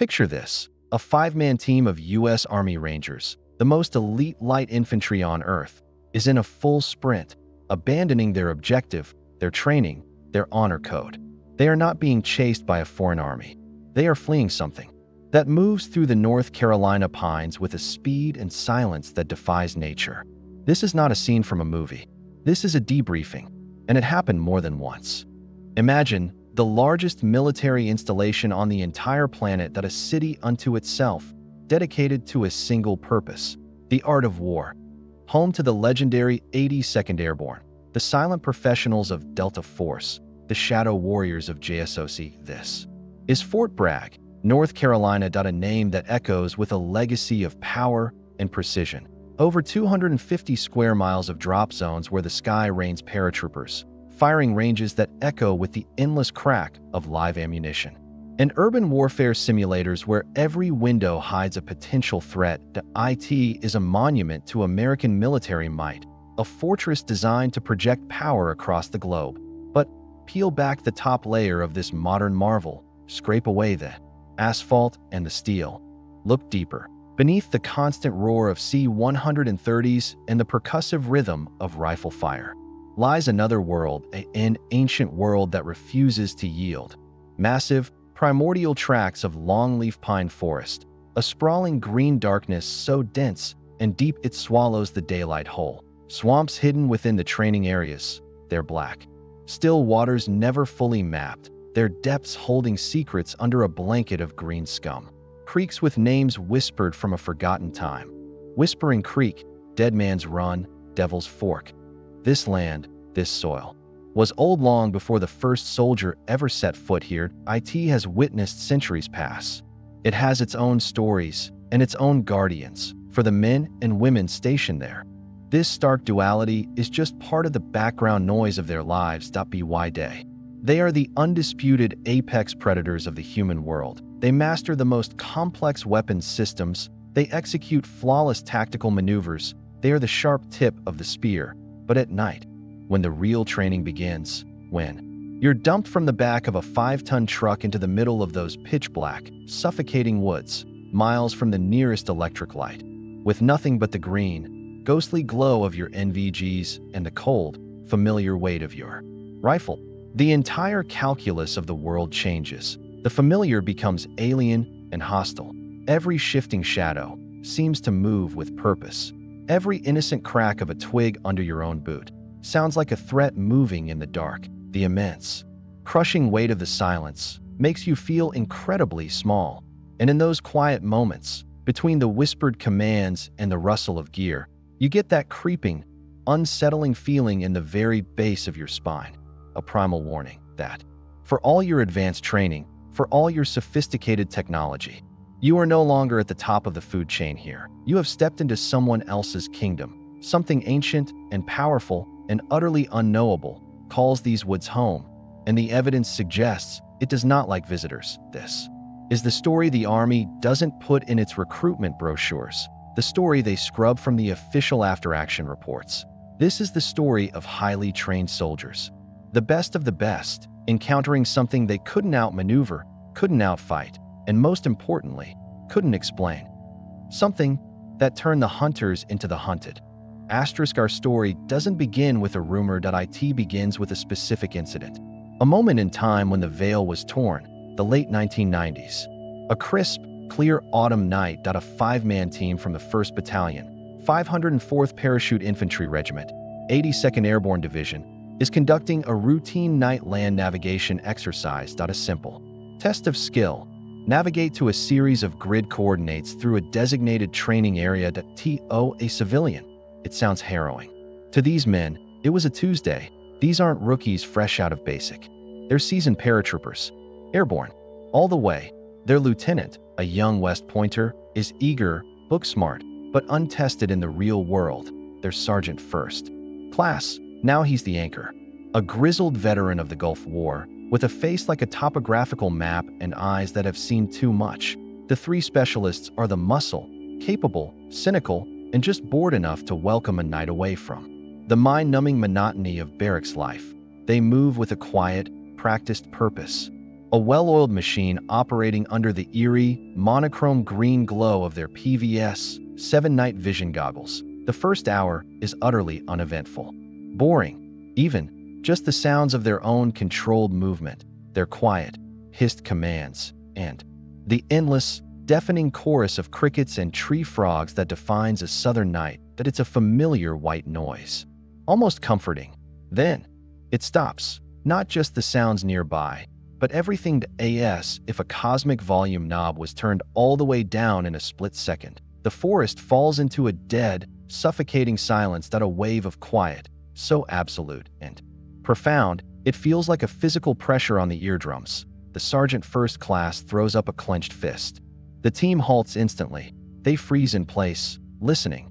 Picture this: a five-man team of U.S. Army Rangers, the most elite light infantry on Earth, is in a full sprint, abandoning their objective, their training, their honor code. They are not being chased by a foreign army. They are fleeing something that moves through the North Carolina pines with a speed and silence that defies nature. This is not a scene from a movie. This is a debriefing, and it happened more than once. Imagine the largest military installation on the entire planet, that a city unto itself, dedicated to a single purpose: the art of war. Home to the legendary 82nd Airborne, the silent professionals of Delta Force, the shadow warriors of JSOC. This is Fort Bragg, North Carolina. A name that echoes with a legacy of power and precision. Over 250 square miles of drop zones where the sky rains paratroopers, firing ranges that echo with the endless crack of live ammunition, and urban warfare simulators where every window hides a potential threat. The IT is a monument to American military might, a fortress designed to project power across the globe. But peel back the top layer of this modern marvel, scrape away the asphalt and the steel. Look deeper. Beneath the constant roar of C-130s and the percussive rhythm of rifle fire lies another world, an ancient world that refuses to yield. Massive, primordial tracts of longleaf pine forest, a sprawling green darkness so dense and deep it swallows the daylight whole. Swamps hidden within the training areas, they're black. Still waters never fully mapped, their depths holding secrets under a blanket of green scum. Creeks with names whispered from a forgotten time. Whispering Creek, Dead Man's Run, Devil's Fork. This land, this soil, was old long before the first soldier ever set foot here. IT has witnessed centuries pass. It has its own stories and its own guardians for the men and women stationed there. This stark duality is just part of the background noise of their lives. By day, they are the undisputed apex predators of the human world. They master the most complex weapons systems. They execute flawless tactical maneuvers. They are the sharp tip of the spear. But at night, when the real training begins, when you're dumped from the back of a 5-ton truck into the middle of those pitch-black, suffocating woods, miles from the nearest electric light, with nothing but the green, ghostly glow of your NVGs and the cold, familiar weight of your rifle, the entire calculus of the world changes. The familiar becomes alien and hostile. Every shifting shadow seems to move with purpose. Every innocent crack of a twig under your own boot sounds like a threat moving in the dark. The immense, crushing weight of the silence makes you feel incredibly small. And in those quiet moments, between the whispered commands and the rustle of gear, you get that creeping, unsettling feeling in the very base of your spine. A primal warning that, for all your advanced training, for all your sophisticated technology, you are no longer at the top of the food chain here. You have stepped into someone else's kingdom. Something ancient and powerful and utterly unknowable calls these woods home, and the evidence suggests it does not like visitors. This is the story the Army doesn't put in its recruitment brochures, the story they scrub from the official after-action reports. This is the story of highly trained soldiers, the best of the best, encountering something they couldn't outmaneuver, couldn't outfight, and most importantly, couldn't explain. Something that turned the hunters into the hunted. Our story doesn't begin with a rumor. It begins with a specific incident. A moment in time when the veil was torn, the late 1990s. A crisp, clear autumn night. A 5-man team from the 1st Battalion, 504th Parachute Infantry Regiment, 82nd Airborne Division, is conducting a routine night land navigation exercise. A simple test of skill. Navigate to a series of grid coordinates through a designated training area. A civilian. It sounds harrowing. To these men, it was a Tuesday. These aren't rookies fresh out of basic. They're seasoned paratroopers, airborne, all the way. Their lieutenant, a young West Pointer, is eager, book-smart, but untested in the real world. Their sergeant first class, now he's the anchor. A grizzled veteran of the Gulf War, with a face like a topographical map and eyes that have seen too much. The 3 specialists are the muscle, capable, cynical, and just bored enough to welcome a night away from the mind-numbing monotony of barracks life. They move with a quiet, practiced purpose. a well-oiled machine operating under the eerie, monochrome green glow of their PVS 7 night vision goggles. The first hour is utterly uneventful. Boring, even. Just the sounds of their own controlled movement, their quiet, hissed commands, and the endless, deafening chorus of crickets and tree frogs that defines a southern night. That it's a familiar white noise. Almost comforting. Then, it stops. Not just the sounds nearby, but everything to as if a cosmic volume knob was turned all the way down in a split second. The forest falls into a dead, suffocating silence. That a wave of quiet, so absolute and profound, it feels like a physical pressure on the eardrums. The sergeant first class throws up a clenched fist. The team halts instantly. They freeze in place, listening.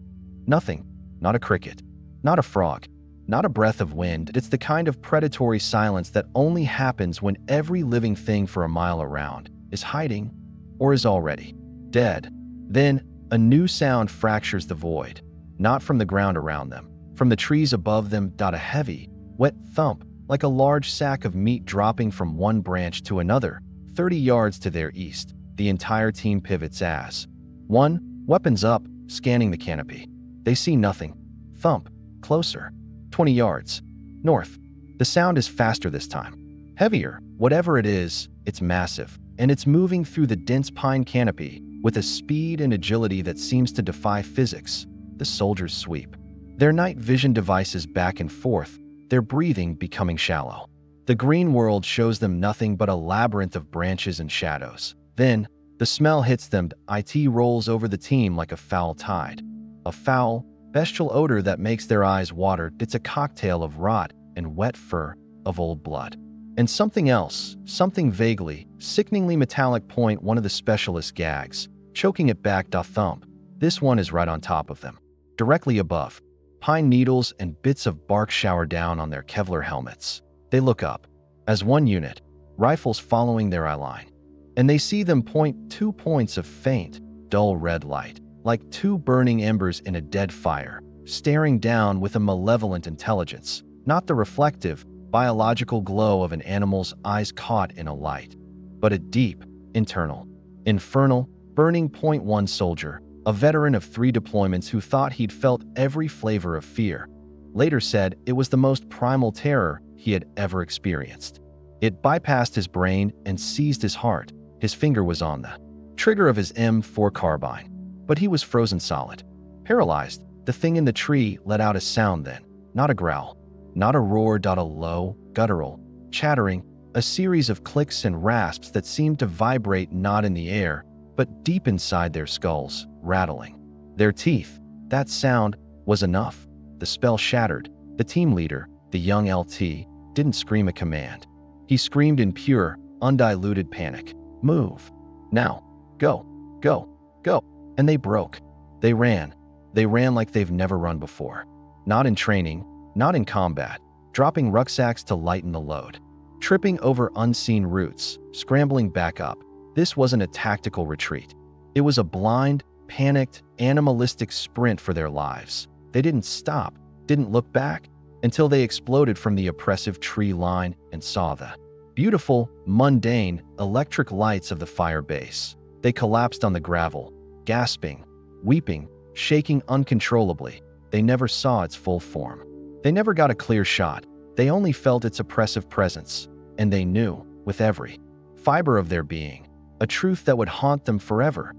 Nothing. Not a cricket. Not a frog. Not a breath of wind. It's the kind of predatory silence that only happens when every living thing for a mile around is hiding or is already dead. Then, a new sound fractures the void. Not from the ground around them. From the trees above them. A heavy, wet thump, like a large sack of meat dropping from one branch to another. 30 yards to their east, the entire team pivots as one, weapons up, scanning the canopy. They see nothing. Thump. Closer. 20 yards. North. The sound is faster this time. Heavier. Whatever it is, it's massive, and it's moving through the dense pine canopy with a speed and agility that seems to defy physics. The soldiers sweep their night vision devices back and forth, their breathing becoming shallow. The green world shows them nothing but a labyrinth of branches and shadows. Then, the smell hits them. It rolls over the team like a foul tide. A foul, bestial odor that makes their eyes water. It's a cocktail of rot and wet fur, of old blood. And something else, something vaguely, sickeningly metallic. One of the specialists gags, choking it back. Thump. This one is right on top of them. Directly above. Pine needles and bits of bark shower down on their Kevlar helmets. They look up. As one unit, rifles following their eye line. And they see them point 2 points of faint, dull red light, like 2 burning embers in a dead fire, staring down with a malevolent intelligence, not the reflective, biological glow of an animal's eyes caught in a light, but a deep, internal, infernal, burning. One soldier, a veteran of 3 deployments who thought he'd felt every flavor of fear, later said it was the most primal terror he had ever experienced. It bypassed his brain and seized his heart. His finger was on the trigger of his M4 carbine, but he was frozen solid. Paralyzed, the thing in the tree let out a sound then. Not a growl, not a roar. A low, guttural, chattering, a series of clicks and rasps that seemed to vibrate not in the air, but deep inside their skulls, rattling their teeth. That sound was enough. The spell shattered. The team leader, the young LT, didn't scream a command. He screamed in pure, undiluted panic. Move. Now. Go. Go. Go. And they broke. They ran. They ran like they've never run before. Not in training, not in combat, dropping rucksacks to lighten the load, tripping over unseen roots, scrambling back up. This wasn't a tactical retreat. It was a blind, panicked, animalistic sprint for their lives. They didn't stop, didn't look back, until they exploded from the oppressive tree line and saw the beautiful, mundane, electric lights of the fire base. They collapsed on the gravel, gasping, weeping, shaking uncontrollably. They never saw its full form. They never got a clear shot. They only felt its oppressive presence, and they knew, with every fiber of their being, a truth that would haunt them forever.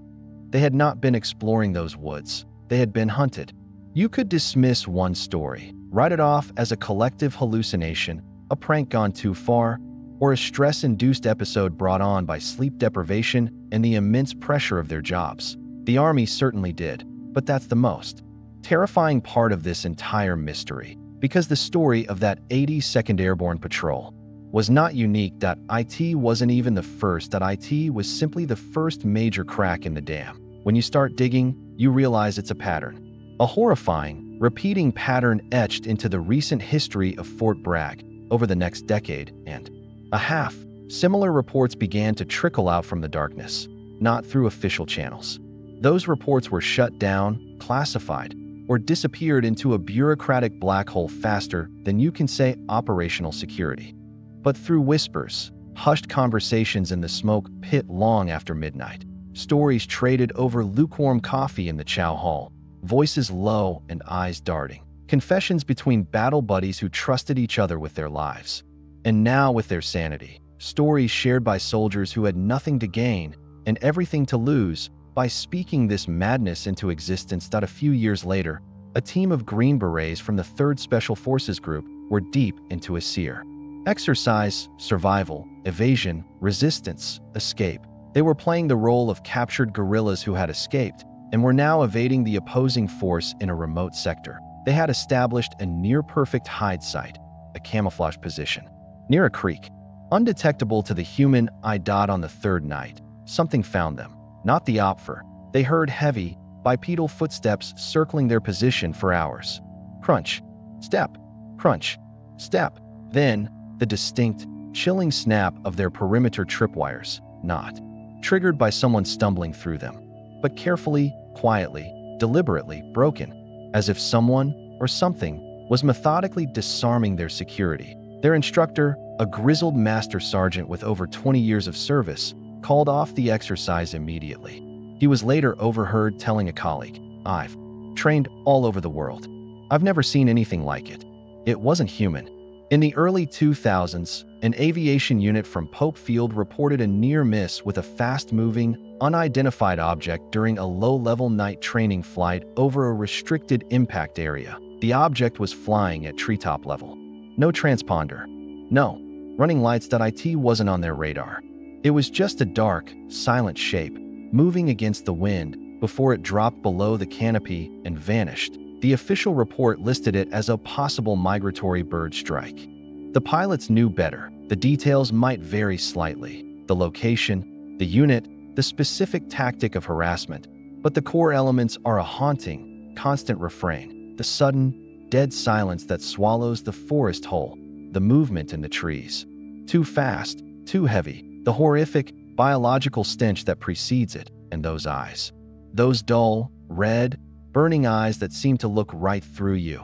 They had not been exploring those woods. They had been hunted. You could dismiss one story, write it off as a collective hallucination, a prank gone too far, or a stress-induced episode brought on by sleep deprivation and the immense pressure of their jobs. The Army certainly did, but that's the most terrifying part of this entire mystery, because the story of that 82nd Airborne Patrol was not unique. It wasn't even the first. It was simply the first major crack in the dam. When you start digging, you realize it's a pattern. A horrifying, repeating pattern etched into the recent history of Fort Bragg over the next decade and a half. Similar reports began to trickle out from the darkness, not through official channels. Those reports were shut down, classified, or disappeared into a bureaucratic black hole faster than you can say operational security. But through whispers, hushed conversations in the smoke pit long after midnight, stories traded over lukewarm coffee in the chow hall, voices low and eyes darting, confessions between battle buddies who trusted each other with their lives. And now with their sanity, stories shared by soldiers who had nothing to gain and everything to lose by speaking this madness into existence. A few years later, a team of Green Berets from the 3rd Special Forces Group were deep into a seer. Exercise, survival, evasion, resistance, escape. They were playing the role of captured guerrillas who had escaped and were now evading the opposing force in a remote sector. They had established a near-perfect hide site, a camouflage position, near a creek. Undetectable to the human eye. On the 3rd night, something found them. Not the Opfer. They heard heavy, bipedal footsteps circling their position for hours. Crunch, step, crunch, step. Then, the distinct, chilling snap of their perimeter tripwires, not triggered by someone stumbling through them, but carefully, quietly, deliberately broken, as if someone or something was methodically disarming their security. Their instructor, a grizzled master sergeant with over 20 years of service, called off the exercise immediately. He was later overheard telling a colleague, "I've trained all over the world. I've never seen anything like it. It wasn't human." In the early 2000s, an aviation unit from Pope Field reported a near miss with a fast-moving, unidentified object during a low-level night training flight over a restricted impact area. The object was flying at treetop level. No transponder. No running lights. It wasn't on their radar. It was just a dark, silent shape, moving against the wind before it dropped below the canopy and vanished. The official report listed it as a possible migratory bird strike. The pilots knew better. The details might vary slightly, the location, the unit, the specific tactic of harassment, but the core elements are a haunting, constant refrain, the sudden, dead silence that swallows the forest whole, the movement in the trees. Too fast, too heavy, the horrific, biological stench that precedes it, and those eyes. Those dull, red, burning eyes that seem to look right through you.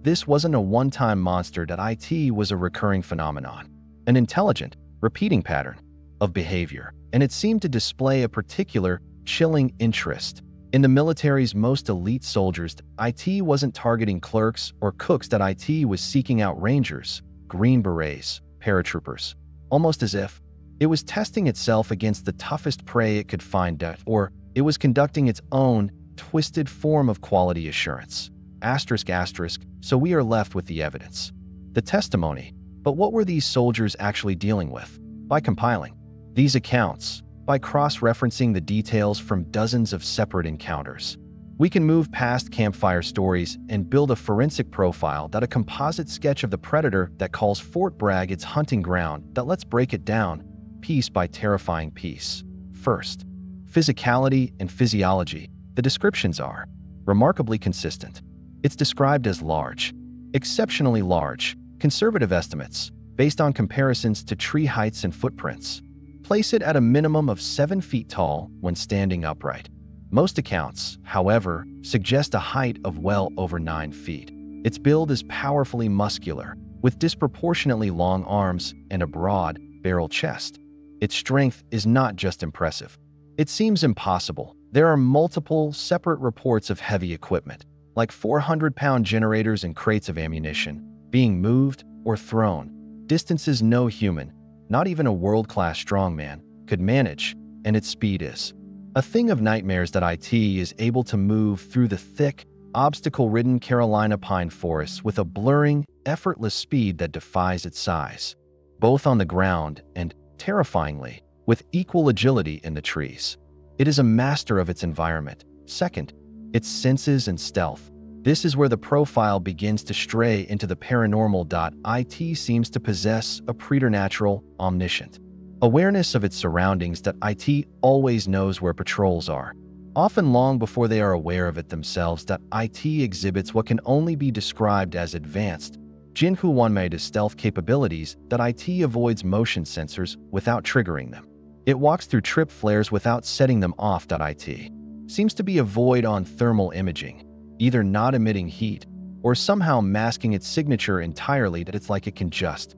This wasn't a one-time monster. It was a recurring phenomenon, an intelligent, repeating pattern of behavior, and it seemed to display a particular, chilling interest. In the military's most elite soldiers, IT wasn't targeting clerks or cooks. IT was seeking out Rangers, Green Berets, paratroopers, almost as if it was testing itself against the toughest prey it could find, or it was conducting its own twisted form of quality assurance. Asterisk, asterisk, so we are left with the evidence, the testimony. But what were these soldiers actually dealing with? By compiling these accounts, by cross-referencing the details from dozens of separate encounters, we can move past campfire stories and build a forensic profile, a composite sketch of the predator that calls Fort Bragg its hunting ground. Let's break it down, piece by terrifying piece. First, physicality and physiology. The descriptions are remarkably consistent. It's described as large, exceptionally large. Conservative estimates, based on comparisons to tree heights and footprints, place it at a minimum of 7 feet tall when standing upright. Most accounts, however, suggest a height of well over 9 feet. Its build is powerfully muscular, with disproportionately long arms and a broad, barrel chest. Its strength is not just impressive. It seems impossible. There are multiple, separate reports of heavy equipment, like 400-pound generators and crates of ammunition, being moved or thrown, distances no human, not even a world-class strongman, could manage, and its speed is a thing of nightmares. IT is able to move through the thick, obstacle-ridden Carolina pine forests with a blurring, effortless speed that defies its size, both on the ground and, terrifyingly, with equal agility in the trees. It is a master of its environment. Second, its senses and stealth. This is where the profile begins to stray into the paranormal. IT seems to possess a preternatural, omniscient awareness of its surroundings. IT always knows where patrols are, often long before they are aware of it themselves. IT exhibits what can only be described as advanced, Jinhu-Wanmade stealth capabilities. IT avoids motion sensors without triggering them. It walks through trip flares without setting them off. IT seems to be a void on thermal imaging, either not emitting heat or somehow masking its signature entirely. It's like it can just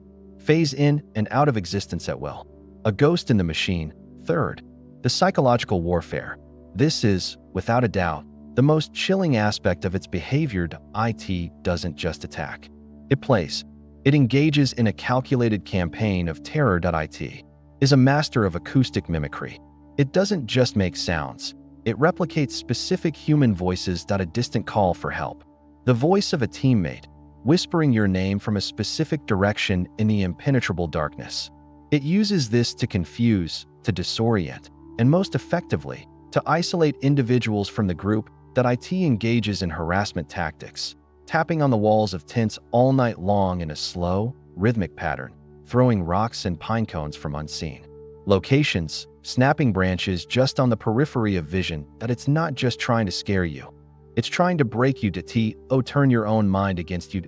phase in and out of existence at will. A ghost in the machine. Third, the psychological warfare. This is, without a doubt, the most chilling aspect of its behavior. IT doesn't just attack. It plays. It engages in a calculated campaign of terror. IT is a master of acoustic mimicry. It doesn't just make sounds. It replicates specific human voices. A distant call for help. The voice of a teammate, whispering your name from a specific direction in the impenetrable darkness. It uses this to confuse, to disorient, and most effectively, to isolate individuals from the group. IT engages in harassment tactics, tapping on the walls of tents all night long in a slow, rhythmic pattern, throwing rocks and pine cones from unseen locations, snapping branches just on the periphery of vision. It's not just trying to scare you. It's trying to break you. Turn your own mind against you.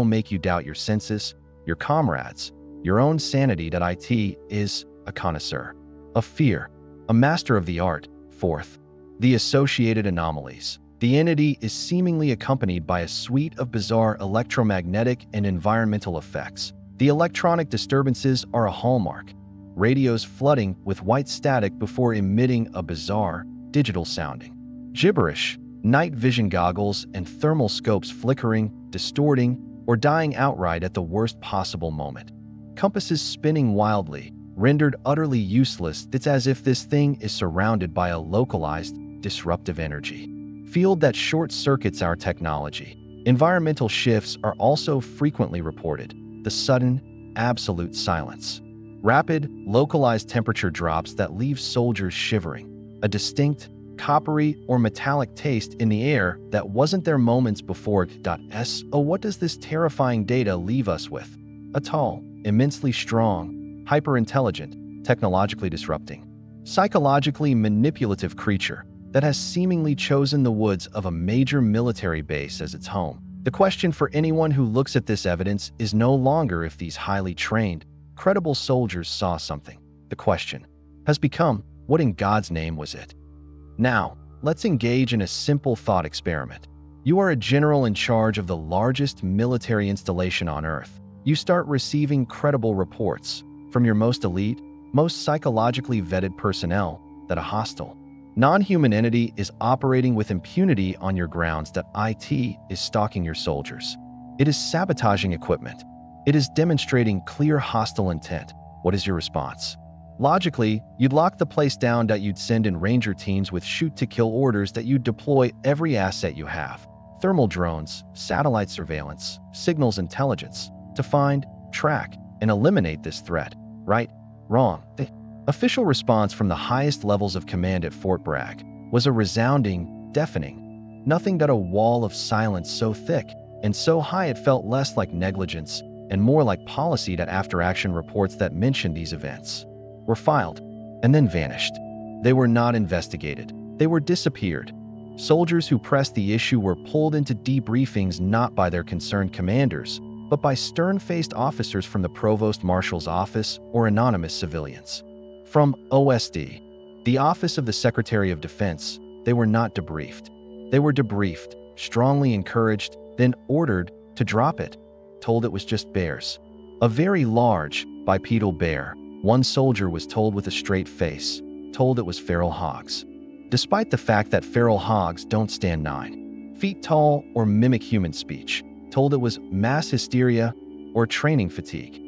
Make you doubt your senses, your comrades, your own sanity. IT is a connoisseur of fear, a master of the art. Fourth, the associated anomalies. The entity is seemingly accompanied by a suite of bizarre electromagnetic and environmental effects. The electronic disturbances are a hallmark. Radios flooding with white static before emitting a bizarre, digital-sounding gibberish. Night vision goggles and thermal scopes flickering, distorting, or dying outright at the worst possible moment. Compasses spinning wildly, rendered utterly useless. It's as if this thing is surrounded by a localized, disruptive energy field that short-circuits our technology. Environmental shifts are also frequently reported. The sudden, absolute silence. Rapid, localized temperature drops that leave soldiers shivering. A distinct, coppery or metallic taste in the air that wasn't there moments before. What does this terrifying data leave us with? A tall, immensely strong, hyper-intelligent, technologically disrupting, psychologically manipulative creature that has seemingly chosen the woods of a major military base as its home. The question for anyone who looks at this evidence is no longer if these highly trained, credible soldiers saw something. The question has become, what in God's name was it? Now, let's engage in a simple thought experiment. You are a general in charge of the largest military installation on Earth. You start receiving credible reports from your most elite, most psychologically vetted personnel that a hostile, non-human entity is operating with impunity on your grounds. IT is stalking your soldiers. It is sabotaging equipment. It is demonstrating clear hostile intent. What is your response? Logically, you'd lock the place down. You'd send in ranger teams with shoot-to-kill orders. You'd deploy every asset you have. Thermal drones, satellite surveillance, signals intelligence, to find, track, and eliminate this threat. Right? Wrong. The official response from the highest levels of command at Fort Bragg was a resounding, deafening, nothing but a wall of silence so thick and so high it felt less like negligence and more like policy. After-action reports that mentioned these events were filed and then vanished. They were not investigated. They were disappeared. Soldiers who pressed the issue were pulled into debriefings not by their concerned commanders, but by stern-faced officers from the Provost Marshal's office or anonymous civilians. From OSD, the Office of the Secretary of Defense, they were not debriefed. They were debriefed, strongly encouraged, then ordered to drop it, told it was just bears. A very large, bipedal bear. One soldier was told with a straight face, told it was feral hogs. Despite the fact that feral hogs don't stand 9 feet tall or mimic human speech, told it was mass hysteria or training fatigue.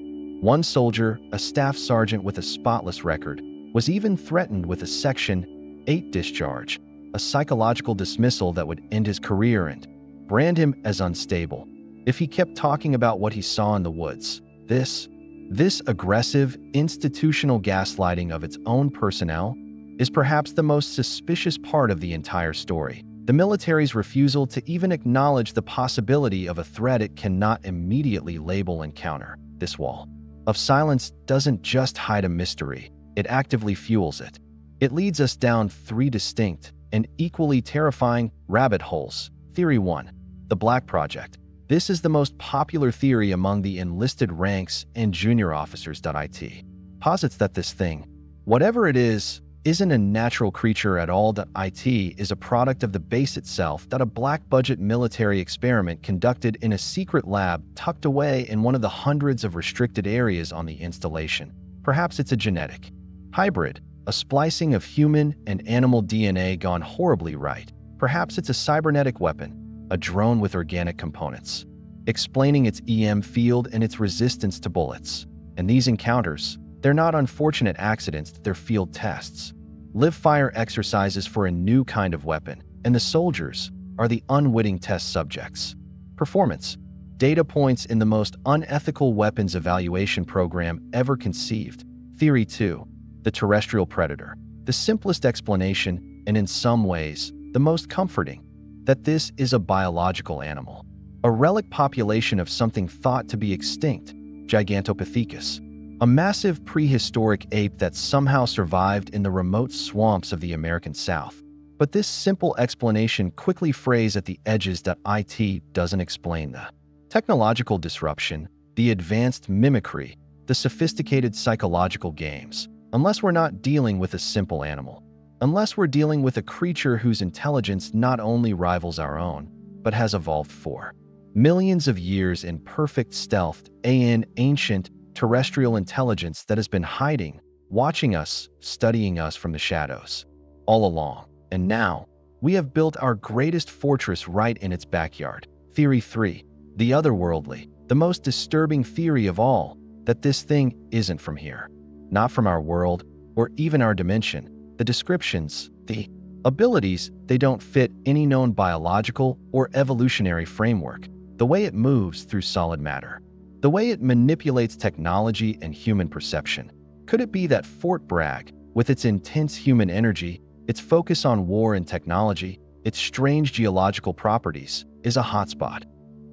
One soldier, a staff sergeant with a spotless record, was even threatened with a Section 8 discharge, a psychological dismissal that would end his career and brand him as unstable if he kept talking about what he saw in the woods. This aggressive, institutional gaslighting of its own personnel is perhaps the most suspicious part of the entire story. The military's refusal to even acknowledge the possibility of a threat it cannot immediately label and counter. This wall of silence doesn't just hide a mystery, it actively fuels it. It leads us down 3 distinct and equally terrifying rabbit holes. Theory 1. The Black Project. This is the most popular theory among the enlisted ranks and junior officers. IT posits that this thing, whatever it is isn't a natural creature at all. It is a product of the base itself, a black-budget military experiment conducted in a secret lab tucked away in one of the hundreds of restricted areas on the installation. Perhaps it's a genetic hybrid, a splicing of human and animal DNA gone horribly right. Perhaps it's a cybernetic weapon, a drone with organic components, explaining its EM field and its resistance to bullets. And these encounters, they're not unfortunate accidents, they're field tests. Live-fire exercises for a new kind of weapon, and the soldiers are the unwitting test subjects. Performance. Data points in the most unethical weapons evaluation program ever conceived. Theory 2. The terrestrial predator. The simplest explanation, and in some ways, the most comforting, that this is a biological animal. A relic population of something thought to be extinct, Gigantopithecus. A massive prehistoric ape that somehow survived in the remote swamps of the American South. But this simple explanation quickly frays at the edges. It doesn't explain the technological disruption, the advanced mimicry, the sophisticated psychological games, unless we're not dealing with a simple animal. Unless we're dealing with a creature whose intelligence not only rivals our own, but has evolved for millions of years in perfect stealth, an ancient, terrestrial intelligence that has been hiding, watching us, studying us from the shadows, all along. And now, we have built our greatest fortress right in its backyard. Theory 3. The otherworldly. The most disturbing theory of all, that this thing isn't from here. Not from our world, or even our dimension. The descriptions, the abilities, they don't fit any known biological or evolutionary framework. The way it moves through solid matter. The way it manipulates technology and human perception. Could it be that Fort Bragg, with its intense human energy, its focus on war and technology, its strange geological properties, is a hotspot,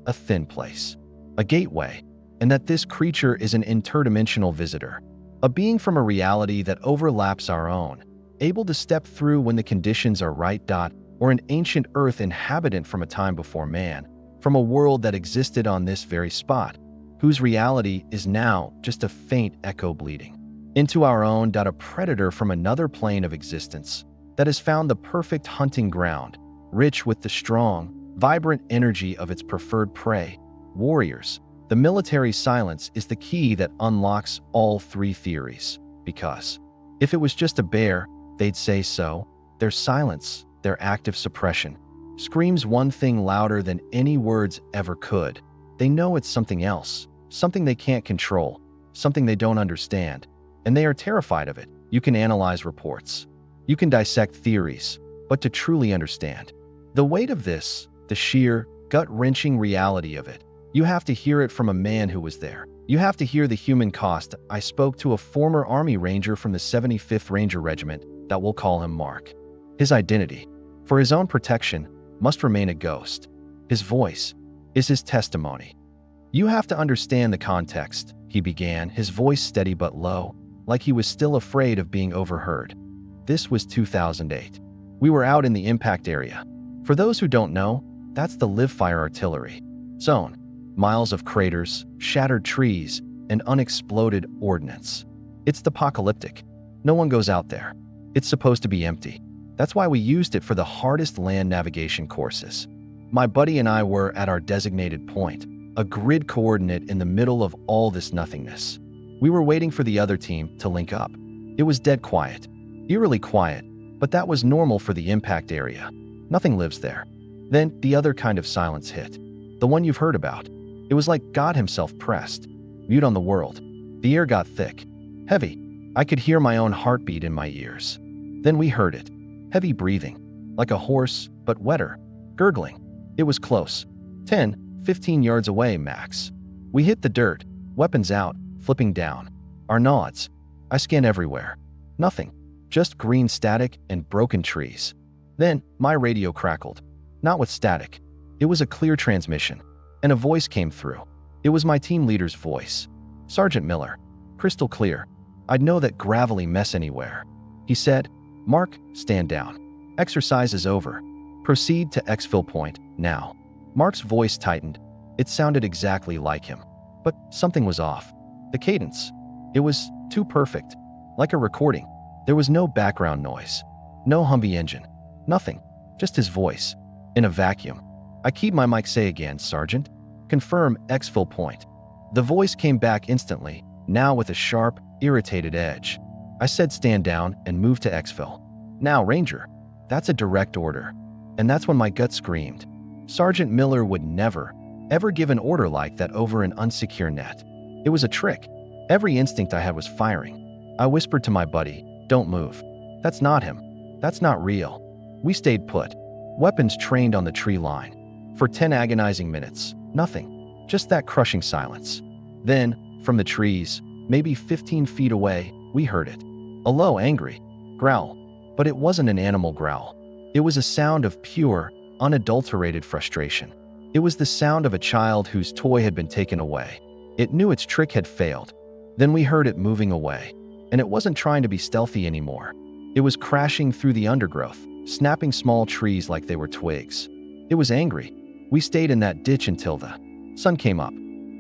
a thin place, a gateway, and that this creature is an interdimensional visitor, a being from a reality that overlaps our own, able to step through when the conditions are right. Or an ancient Earth inhabitant from a time before man, from a world that existed on this very spot, whose reality is now just a faint echo bleeding into our own. A predator from another plane of existence that has found the perfect hunting ground, rich with the strong, vibrant energy of its preferred prey, warriors. The military silence is the key that unlocks all three theories, because if it was just a bear, they'd say so. Their silence, their active suppression, screams one thing louder than any words ever could. They know it's something else, something they can't control, something they don't understand, and they are terrified of it. You can analyze reports, you can dissect theories, but to truly understand the weight of this, the sheer, gut-wrenching reality of it, you have to hear it from a man who was there. You have to hear the human cost. I spoke to a former Army Ranger from the 75th Ranger Regiment, that we'll call him Mark. His identity, for his own protection, must remain a ghost. His voice is his testimony. You have to understand the context, he began, his voice steady but low, like he was still afraid of being overheard. This was 2008. We were out in the impact area. For those who don't know, that's the live-fire artillery zone. Miles of craters, shattered trees, and unexploded ordnance. It's apocalyptic. No one goes out there. It's supposed to be empty. That's why we used it for the hardest land navigation courses. My buddy and I were at our designated point, a grid coordinate in the middle of all this nothingness. We were waiting for the other team to link up. It was dead quiet, eerily quiet, but that was normal for the impact area. Nothing lives there. Then the other kind of silence hit, the one you've heard about. It was like God himself pressed mute on the world. The air got thick, heavy. I could hear my own heartbeat in my ears. Then we heard it. Heavy breathing, like a horse, but wetter. Gurgling. It was close. 10, 15 yards away, max. We hit the dirt, weapons out, flipping down. Our nods. I scanned everywhere. Nothing. Just green static and broken trees. Then, my radio crackled. Not with static. It was a clear transmission. And a voice came through. It was my team leader's voice. Sergeant Miller. Crystal clear. I'd know that gravelly mess anywhere. He said, "Mark, stand down. Exercise is over. Proceed to exfil point, now." Mark's voice tightened. It sounded exactly like him. But something was off. The cadence. It was too perfect. Like a recording. There was no background noise, no Humvee engine, nothing, just his voice, in a vacuum. "I keep my mic. Say again, Sergeant." "Confirm, exfil point." The voice came back instantly, now with a sharp, irritated edge. I said stand down and move to exfil. "Now, Ranger." That's a direct order. And that's when my gut screamed. Sergeant Miller would never, ever give an order like that over an unsecure net. It was a trick. Every instinct I had was firing. I whispered to my buddy, "Don't move. That's not him. That's not real." We stayed put, weapons trained on the tree line. For 10 agonizing minutes, nothing. Just that crushing silence. Then, from the trees, maybe 15 feet away, we heard it. A low, angry growl. But it wasn't an animal growl. It was a sound of pure, unadulterated frustration. It was the sound of a child whose toy had been taken away. It knew its trick had failed. Then we heard it moving away. And it wasn't trying to be stealthy anymore. It was crashing through the undergrowth, snapping small trees like they were twigs. It was angry. We stayed in that ditch until the sun came up.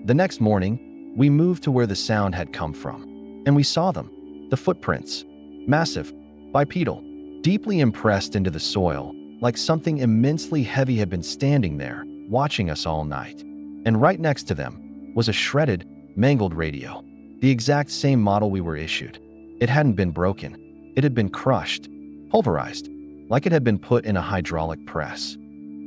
The next morning, we moved to where the sound had come from. And we saw them. The footprints. Massive, bipedal, deeply impressed into the soil, like something immensely heavy had been standing there, watching us all night. And right next to them was a shredded, mangled radio. The exact same model we were issued. It hadn't been broken. It had been crushed, pulverized, like it had been put in a hydraulic press.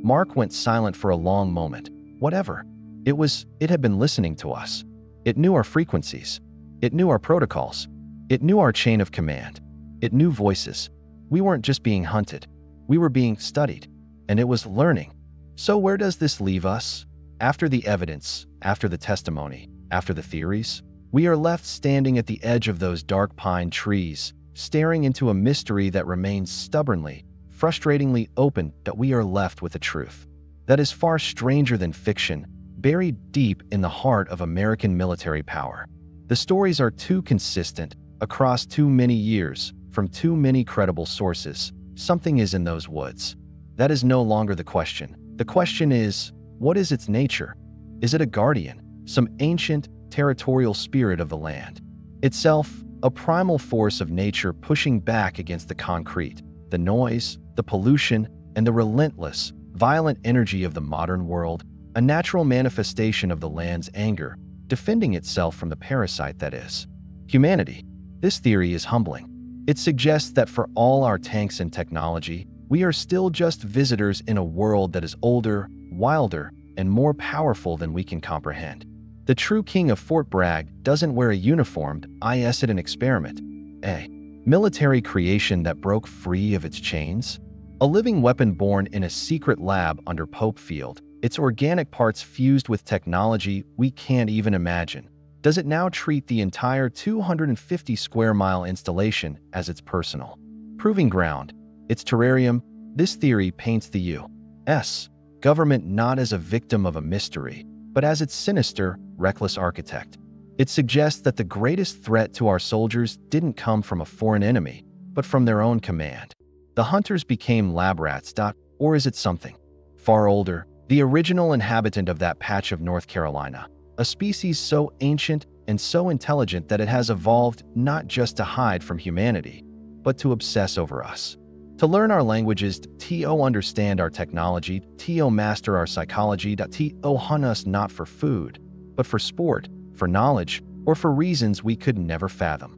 Mark went silent for a long moment. Whatever. It had been listening to us. It knew our frequencies. It knew our protocols. It knew our chain of command. It knew voices. We weren't just being hunted. We were being studied. And it was learning. So where does this leave us? After the evidence, after the testimony, after the theories, we are left standing at the edge of those dark pine trees, staring into a mystery that remains stubbornly, frustratingly open. That we are left with a truth that is far stranger than fiction, buried deep in the heart of American military power. The stories are too consistent, across too many years, from too many credible sources. Something is in those woods. That is no longer the question. The question is, what is its nature? Is it a guardian, some ancient, territorial spirit of the land? Itself, a primal force of nature pushing back against the concrete, the noise, the pollution, and the relentless, violent energy of the modern world, a natural manifestation of the land's anger, defending itself from the parasite that is humanity. This theory is humbling. It suggests that for all our tanks and technology, we are still just visitors in a world that is older, wilder, and more powerful than we can comprehend. The true king of Fort Bragg doesn't wear a uniform. Is it an experiment? A military creation that broke free of its chains? A living weapon born in a secret lab under Pope Field, its organic parts fused with technology we can't even imagine. Does it now treat the entire 250 square mile installation as its personal proving ground, its terrarium? This theory paints the U.S. government not as a victim of a mystery, but as its sinister, reckless architect. It suggests that the greatest threat to our soldiers didn't come from a foreign enemy, but from their own command. The hunters became lab rats. Or is it something far older, the original inhabitant of that patch of North Carolina, a species so ancient and so intelligent that it has evolved not just to hide from humanity, but to obsess over us. To learn our languages, to understand our technology, to master our psychology, to hunt us not for food, but for sport, for knowledge, or for reasons we could never fathom.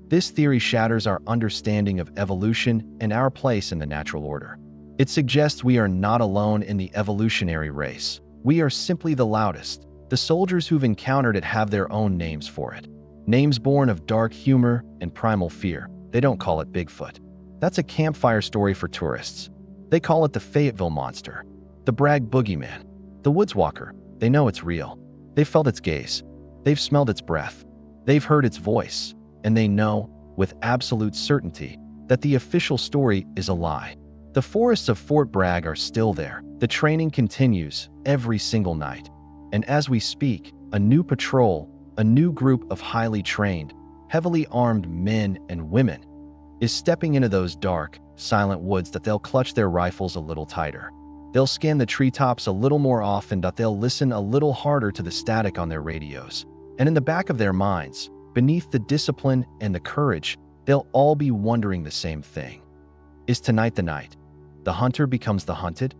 This theory shatters our understanding of evolution and our place in the natural order. It suggests we are not alone in the evolutionary race. We are simply the loudest. The soldiers who've encountered it have their own names for it. Names born of dark humor and primal fear. They don't call it Bigfoot. That's a campfire story for tourists. They call it the Fayetteville Monster, the Bragg Boogeyman, the Woodswalker. They know it's real. They've felt its gaze. They've smelled its breath. They've heard its voice. And they know, with absolute certainty, that the official story is a lie. The forests of Fort Bragg are still there. The training continues every single night. And as we speak, a new patrol, a new group of highly trained, heavily armed men and women is stepping into those dark, silent woods. That they'll clutch their rifles a little tighter. They'll scan the treetops a little more often. That they'll listen a little harder to the static on their radios. And in the back of their minds, beneath the discipline and the courage, They'll all be wondering the same thing. Is tonight the night? The hunter becomes the hunted?